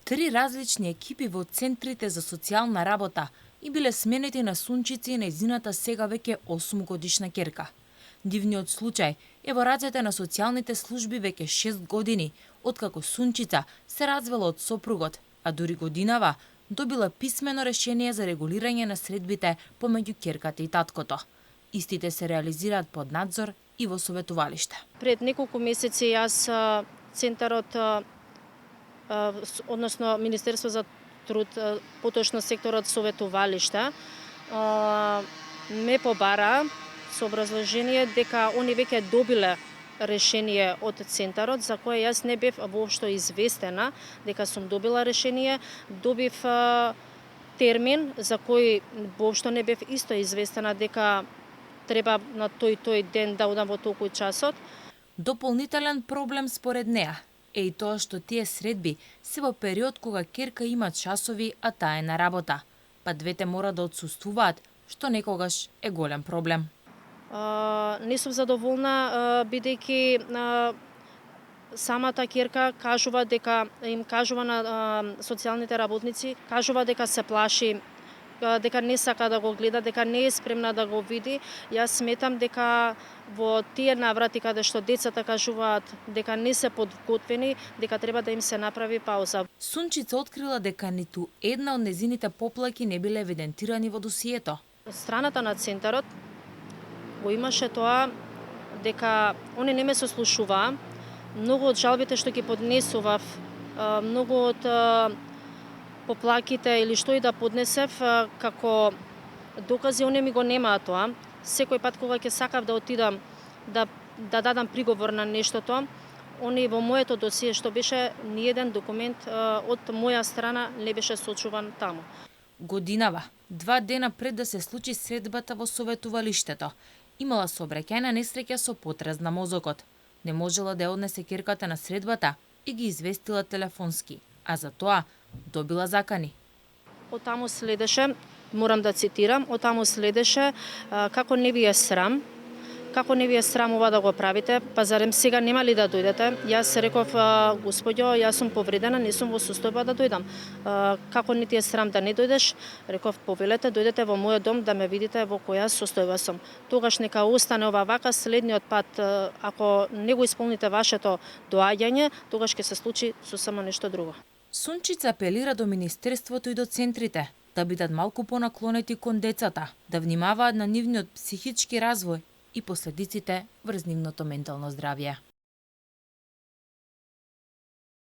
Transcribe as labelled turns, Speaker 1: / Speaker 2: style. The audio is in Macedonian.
Speaker 1: 3 различни екипи во центрите за социјална работа и биле сменети на Сунчица и нејзината сега веќе 8-годишна ќерка. Дивниот случај е во рацете на социјалните служби веќе 6 години, откако Сунчица се развела од сопругот, а дури годинава добила писмено решение за регулирање на средбите помеѓу ќерката и таткото. Истите се реализираат под надзор и во советувалиште.
Speaker 2: Пред неколку месеци јас центарот, односно Министерство за труд, поточно секторот советувалиште, ме побара со образложение дека они веќе добиле решение од центарот, за кое јас не бев воопшто известена дека сум добила решение. Добив термин за кој воопшто не бев исто известена дека треба на тој ден да одам во толку часот.
Speaker 1: Дополнителен проблем според неа е и тоа што тие средби се во период кога ќерка има часови, а таа е на работа, па двете мора да отсуствуваат, што некогаш е голем проблем.
Speaker 2: Не сум задоволна, бидејќи самата ќерка кажува дека им кажува на социјалните работници, кажува дека се плаши, дека не сака да го гледа, дека не е спремна да го види. Јас сметам дека во тие наврати каде што децата кажуваат дека не се подготвени, дека треба да им се направи пауза.
Speaker 1: Сунчица открила дека ниту една од незините поплаки не биле евидентирани во досието.
Speaker 2: Страната на центарот го имаше тоа дека они не ме сослушуваа. Многу од жалбите што ги поднесував, многу од поплаките или што и да поднесев како докази, они ми го немаат тоа. Секој пат кога ќе сакав да отидам да дадам приговор на нештото, они во моето досие што беше ниеден документ од моја страна не беше сочуван таму.
Speaker 1: Годинава, 2 дена пред да се случи средбата во советувалиштето, имала сообраќајна несреќа со потрес на мозокот. Не можела да ја однесе ќерката на средбата и ги известила телефонски, а за тоа добила закани.
Speaker 2: Оттаму следеше, морам да цитирам, оттаму следеше како не ви е срам, како не ви е срам ова да го правите, па зарем сега нема ли да дојдете? Јас реков, господјо, јас сум повредена, не сум во состојба да дојдам. Како не ти е срам да не дојдеш? Реков, повелете, дојдете во мојот дом да ме видите во која состојба сум. Тогаш нека остане ова вака, следниот пат, ако не го исполните вашето доаѓање, тогаш ќе се случи сосема нешто друго.
Speaker 1: Сунчица апелира до Министерството и до центрите да бидат малку понаклонети кон децата, да внимаваат на нивниот психички развој и последиците врз нивното ментално здравје.